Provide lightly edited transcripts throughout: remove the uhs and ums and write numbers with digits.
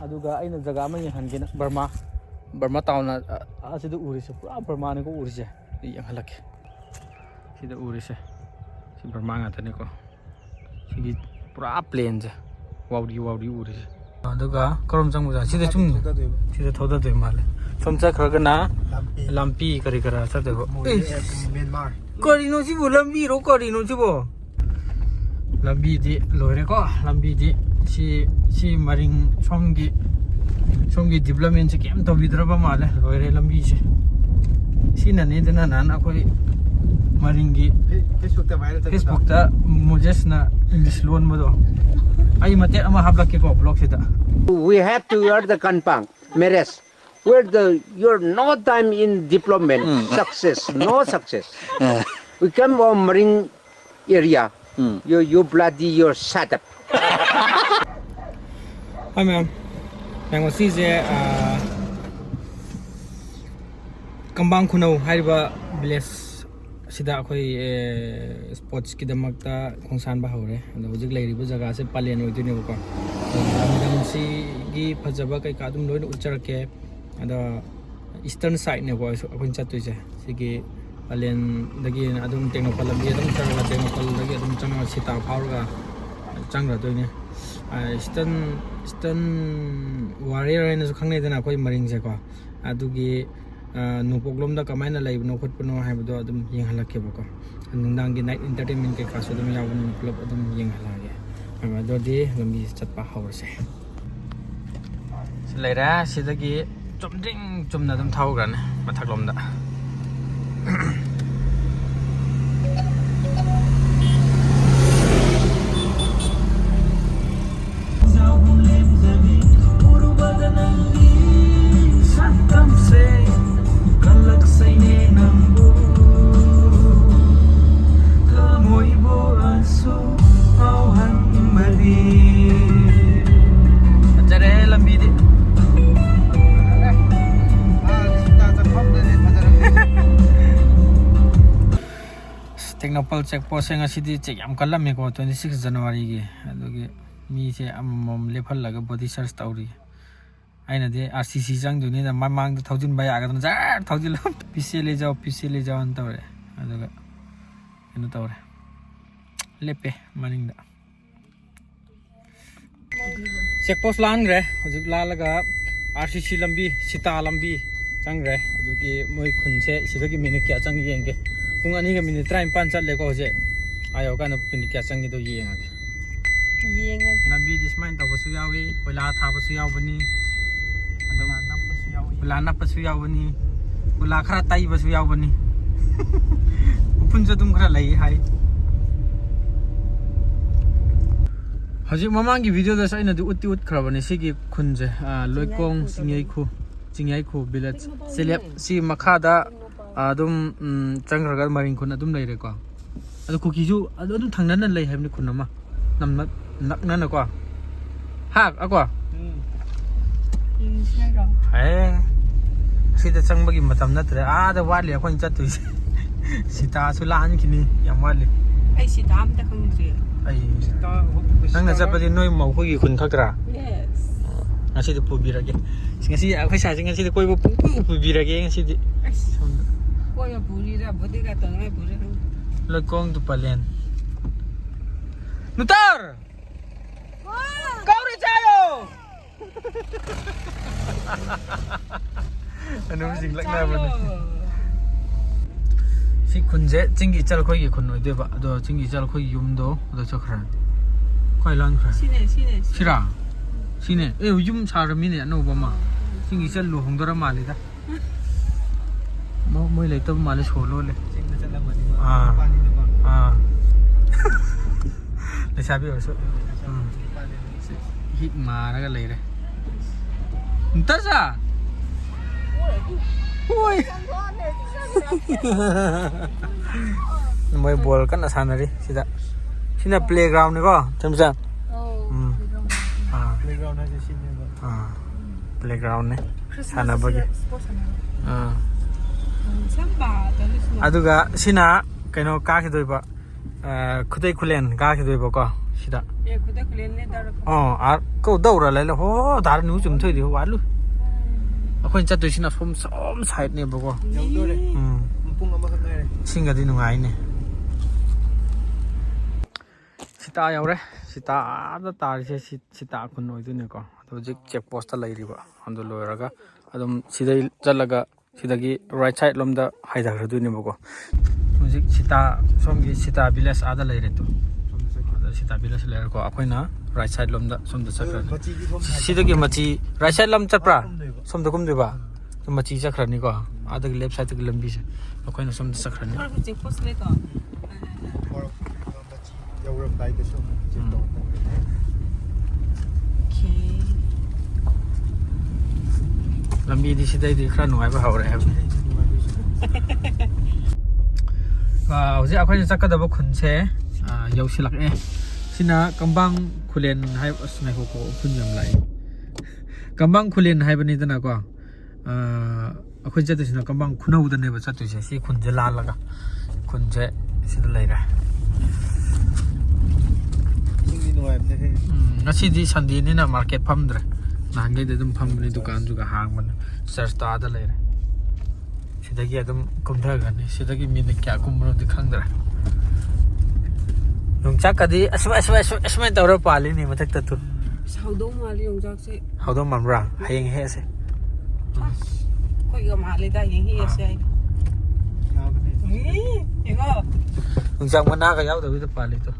aduga aina jaga ama hangena Burma town asida urise pura Burma ne ko urise yang halak sida urise si Burma ngata ne ko sigi pura plain ja wawdi urise aduga karom jang muja sida chung sida thoda de male somcha khraga na lampi kari kara sa de Myanmar kari no si bu lampi ro kari no si bo lambi di loire ko lambi di si maring somgi development se kem to vidraba male loire lambi se sina ne dena nan akoi maringi Facebook ta mujes na English loan mo do ai mate ama hablak ke ko blog sita we have to wear the kanpang meres where you're no time in development success no success we come from marine area you bloody your shut up hi ma'am nang si je kambang khunau haiba village sida akoi sports ki damakta khongsan ba hore ado hojik leiriba jaga se palen oidine ko dam si gi phajaba kai ka dum loi ucharke ado eastern side ne ko akoi chatoi je sigi palen dagi adum technical bi adum changa technical dagi adum changa sita phawra changra doine eastern warrior ne su khangne dena akoi maring je ko adugi Nongpok lomda kamaina laibno khotpno haibdo adum yenghalake bako nungdangi night entertainment ke kaso dum yawun club adum yenghalage ama dodi lambi chatpa hawse silaira sidagi chomding chumna dum thawgan mathak lomda Technical checkpost nga sidi check yam kalam me ko 26 January gi adugi mi se amom lephal laga body search tawri aina de RCC jang duni na mamang 1000 ba ya ga na jar 1000 PC le jaw an tawre aduga eno tawre lepe maning da checkpost lang re hojik la laga RCC lambi sita lambi jang re adugi moi khunse sidagi minute kya jang yenge kung ani ka minute 35 chat le ko je ayo ka na minute kya changi do yenga lambi dismain ta basu yawi koila tha basu yawani adom na pasu yawani koila khara tai basu yawani upun jadum khara lai hai haji mamang gi video da sai na du utti ut khara bani sigi khunje loikong singyai khu village selep si makhada adum changraga maring khun adum leire ko adu kukiju adum thangnan lei haibni khun ama namna nakna na ko ha akwa sida changbagi matam natre da wali akhon chatui sita sulan kini yam wali ai sita am ta khangri ai sita nangna chapadi noi mau khoi khun khakra yes ngasi de pubirage ngasi akhoi sa ngasi de koibo pubirage ngasi de koya burira bodiga tangai burira lekong tu palen nutar kau ricayo anu sing lakna bani si khunje chingi chal khoi gi khun oi deba ado chingi chal khoi yum do ado chakra khoi lan khra sira sine yum sarami ne no bama chingi chal lu hongdora mali da moi lai tab male solo le le sabi oso hit mara ga leire ntasa oi moi bol kan asanari sina playground ni ko chamsa playground ha sine playground ne sana bagi aduga sina kaino ka khidoiba khudai khulen ka khidoiba ko sida 예, 그대 그랬네 다르고. câu đâu rồi lại là hố đá núi chùm thôi thì quá luôn khuyên chắc tôi xin là phôm xóm sạch này bố xin cái gì nó ngay nè sita yêu đấy sita đã ta thì sita con nói tôi nè con tôi chỉ check post lại đi vào anh tôi lôi ra cái adom sidai chalaga sidagi right side lomda haida khadu ni boko music sita somgi sita village ada lai re to sita village lai ko akoina right side lomda somda sakra sidagi machi right side lom chapra somda kum deba to machi sakra ni ko ada left side ki lambi se akoina somda sakra ni check post le ko yourure dai de so lambi di sidai di khra nuai ba haure ha wa hojik akhoi chakadaba khunse yausilak e sina kambang khulen hai asmai ko phunyam lai kambang khulen hai bani dana ko akhoi jatu sina kambang khunau da ne ba chatu se si khunje la laga khunje sida lai ra singi no ai ne ngasi di sandi ni na market phamdre nangai de dum phamni dukan juga hang man search ta da lai ra sidagi adum kumtha gane sidagi min kya kumro di khangdra yongchak kadi asma tawra pali ni mathak ta tu saudo mali yongchak se haudo mamra hayeng he se koi ga mali da yeng hi se ai yengo yongchak mana ga yaw da bi pali to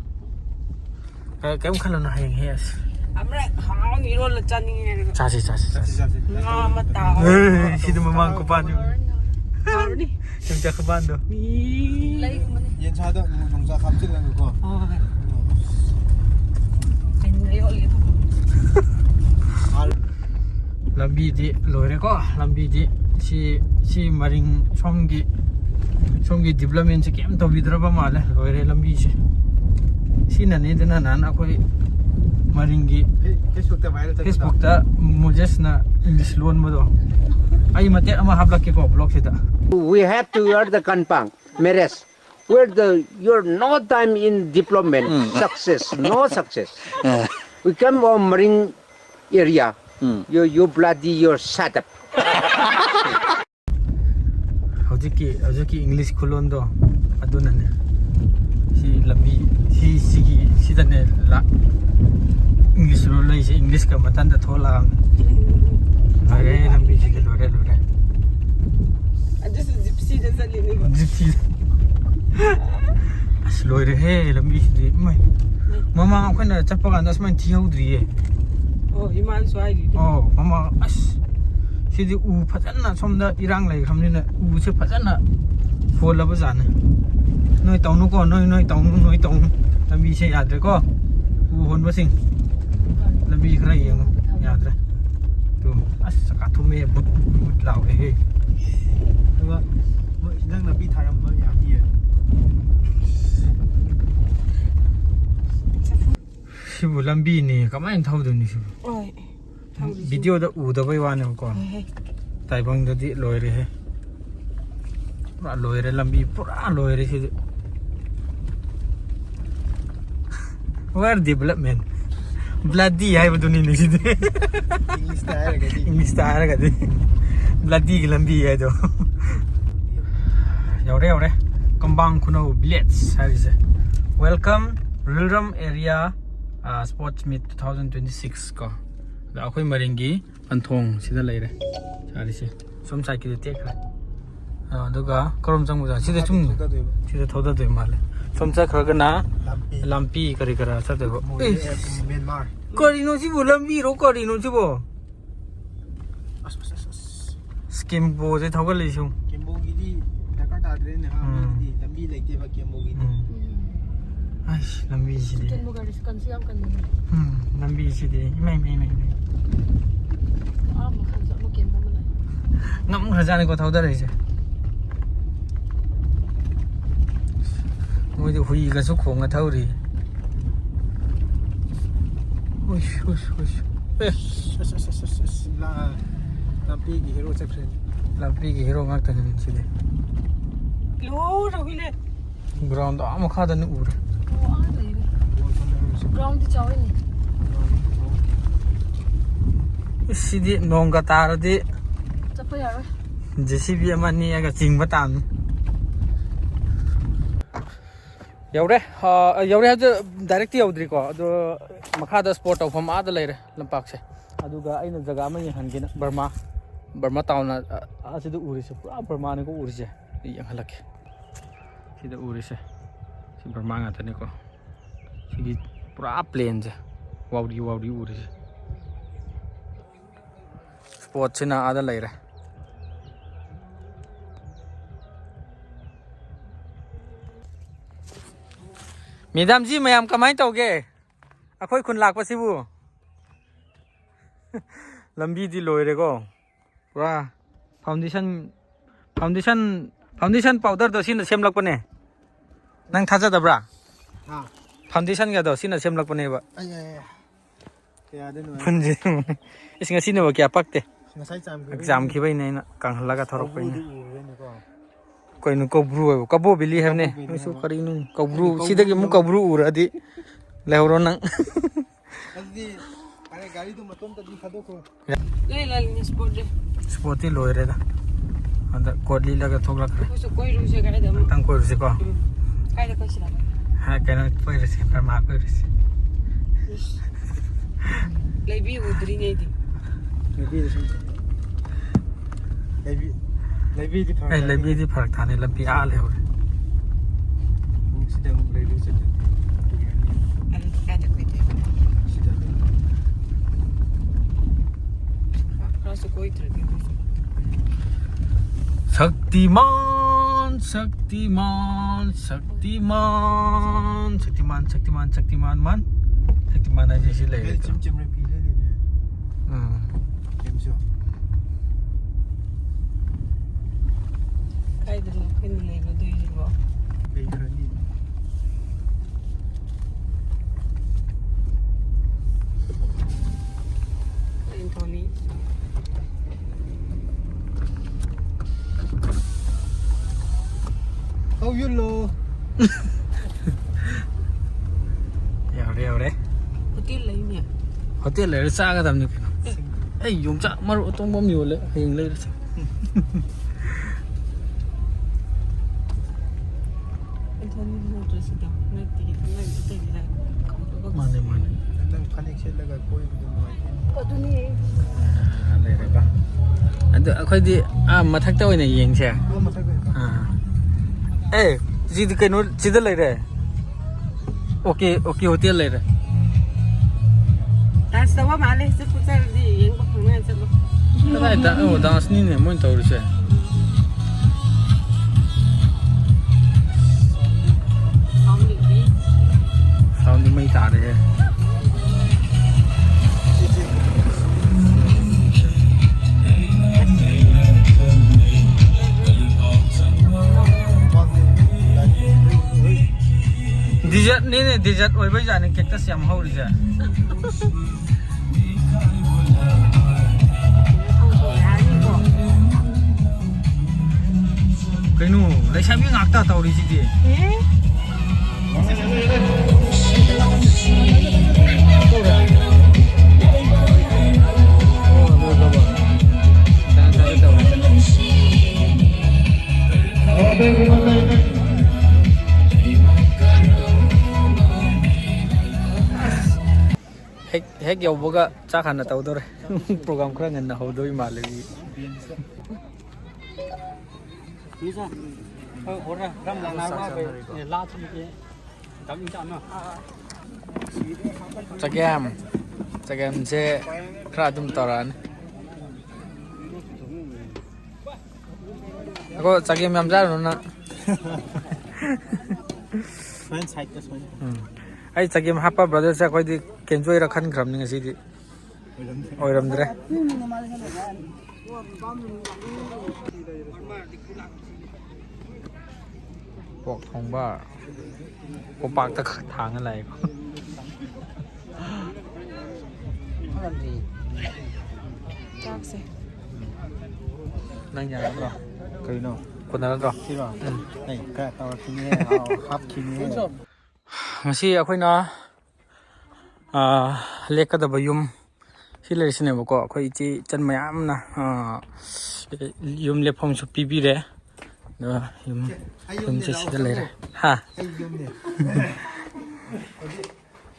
kem khala na hayeng he se amra hao ni ro la chani ne chasi nga ma ta sidu mamang ko pa ni ni yongchak ko ban do lai yen cha da nongja kham chil la ko ai ngai oli lambi di loire ko lambi di si maring somgi development se kem to bidra ba male loire lambi se sina ne dana nan akoi maringi Facebook ta mujes na English loan mo do ai mate ama hablak ke ko blog sita We have to wear the kanpang, meres. Where you're no time in development, success, no success. We come from marine area. You bloody, you're shut up. hojiki English kulon do aduna ne si lambi si da ne la English ro lai si English ka matan da thola ai lambi si de lore just gypsy da sali ni gypsy as lore he lambi si de mai mama khona chappa kan asman thi hodri ye oh iman swai di mama as sidi u phajana somda irang lai khamni na u se phajana fola ba jana noi tawnu ko noi tawnu lambi se yadre ko u hon ba sing lambi khra yeng yadre tu as ka thume but law he wa nang na bi tharam ba ya bi sibu lambi ni kamain thawdu ni sibu oi video da u da bai wan ko tai bang da di loire he pura loire lambi pura loire si where development bloody hai bu ni si English ta ga di bloody ki lambi hai do yaure kambang kuno village hai se welcome rural area sports meet 2026 ko da akhoi maringi anthong sida leire chari se som sai ki te kha aduga korom jang muja sida chung sida thoda de male som sai khra na lampi kari kara sa de go Myanmar kari no si bo lampi ro kari no si bo skim bo je thoga le sung kembo gi di dakar ta dre ne ha di lambi lekte ba kembo gi di ai lambi si de ken mo gari kan siam kan lambi si de mai mo kan sa mo ken mo lai ngam khra jane ko thoda re se moi de hui ga su khong ga thau ri oish la lambi gi hero section lampi ki hero ngak tan si de lo ra hile ground am kha da nu ur oh a lai Ground di jauh ini. Sidi nongga taradi Apa ya? JCB ama ni aga chingba tam yaure yaure ha direct yaudri ko ado makhada sport of am ada leire lampak se aduga aina jaga ama ni hangina Burma town asidu urise pura Burma ni ko urise yang halake sida urise si Burma ngata ni ko sigi pura plain je wawdi urise sport china ada leire Madam ji mayam kamai tauge akhoi khun lak pasibu lambi di loire ko pura foundation powder do sin sem lak pane nang thaja dabra ha foundation ga do sin sem lak pane ba ai kaya din phun ji isnga sin ba kya pakte ngasai cham exam ki bai nei na kang laga thorok pai ne koinu kobru kabo bili have ne so kari nu kobru sidagi mu kobru uradi lehoro nang adi are gari to matom ta dikhado ko Lai ni sport deh. sporti loire da anda kodli laga thoglak Kau koi lu se kaya dah. tang ko se ko Kaya dah kau sila. ha kana pai se par ma ko se Lebih udri ni di. lebi di ai lebi di farak thane lampi a le hore sida ngum lebi se Ada kaya dah kau itu. sida Kau su koi tu. Shaktiman aja sih le chim re pi le ne kem so Kaya dah nak kena lebih dua jiwa. pe grani Intoni. oh you know yaure Hotel lain ni. hotel le sa ga dam ni ai yum cha maru tong bom yo le hing le Intoni ni tu sudah. Nanti kita mane nang phanik se laga koi du mai Kau tu ni. le re ba adu akhoi di mathak ta oina yeng se ko mathak eh ji di kaino chida le re okay hotel le re Dah semua malah seputar di yang bahagian sebab. ta ta dance ni ne mon tawri se sound di mai ta re Dessert ni dessert oi bai jane cactus yam hori ja kainu lai sabi ngakta tawri si di hek yaubaga chak hana tawdore program khara nganna hawdoi male bi Bisa. Orang ram lang nawa be la chi ke. Tam in chan na. chagam se khara dum taran ako chagam yam jar na friend side ka so ai chagam hapa brother sa koi di kenjoy ra khan gram ni ngasi di oiram dre pok thong ba ko pak ta thangอะไร Tak sih. nang ya ro kai noคนนั้นro si ro nei ka taw ki ne hap ki ne ngasi akhoi na ꯂꯦꯛꯀꯗꯕ ꯌꯨꯝ ꯁꯤ ꯂꯩꯔꯤꯁꯤꯅꯦꯕꯀꯣ ꯑꯩꯈꯣꯏ ꯏꯆꯦ ꯏꯆꯟ ꯃꯌꯥꯝꯅ ꯌꯨꯝ ꯂꯦꯞꯐꯝꯁꯨ ꯄꯤꯕꯤꯔꯦ ꯑꯗꯨꯒ ꯌꯨꯝꯁꯦ ꯁꯤꯗ ꯂꯩꯔꯦ ꯍꯥ ꯑꯩ ꯌꯨꯝꯅꯦ ꯍꯧꯖꯤꯛ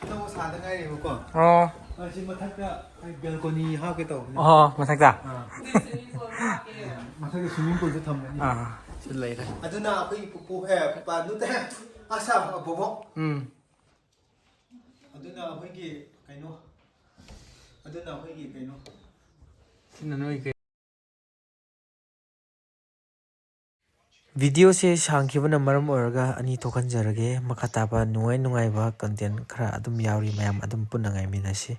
ꯑꯅꯧꯕ ꯁꯥꯗ ꯉꯥꯏꯔꯦꯕꯀꯣ ꯑꯣ ꯁꯤ ꯃꯊꯛꯇ ꯕꯦꯜꯀꯣꯅꯤ ꯍꯥꯞꯀꯦ ꯇꯧꯕꯅꯦ ꯑꯣ ꯃꯊꯛꯇ ꯃꯊꯛꯇ ꯁ꯭ꯋꯤꯃꯤꯡ ꯄꯨꯜꯁꯨ ꯊꯝꯒꯅꯤ ꯁꯤ ꯂꯩꯔꯦ ꯑꯗꯨꯅ ꯑꯩꯈꯣꯏꯒꯤ ꯄꯨꯄꯨ ꯄꯨꯄꯥ ꯅꯨꯇꯦ ꯑꯁꯥ ꯕꯣꯕꯣꯛ ꯑꯗꯨꯅ ꯑꯩꯈꯣꯏꯒꯤ ꯀꯩꯅꯣ ꯁꯤꯅ ꯅꯣꯏ ꯚꯤꯗꯤꯑꯣꯁꯦ ꯁꯥꯡꯈꯤꯕꯅ ꯃꯔꯝ ꯑꯣꯏꯔꯒ ꯑꯅꯤ ꯊꯣꯛꯍꯟꯖꯔꯒꯦ ꯃꯈꯥ ꯇꯥꯕ ꯅꯨꯡꯉꯥꯏꯕ ꯀꯟꯇꯦꯟ ꯈꯔ ꯑꯗꯨꯝ ꯌꯥꯎꯔꯤ ꯃꯌꯥꯝ ꯑꯗꯨꯝ ꯄꯨꯟꯅ ꯉꯥꯏꯃꯤꯟꯅꯁꯤ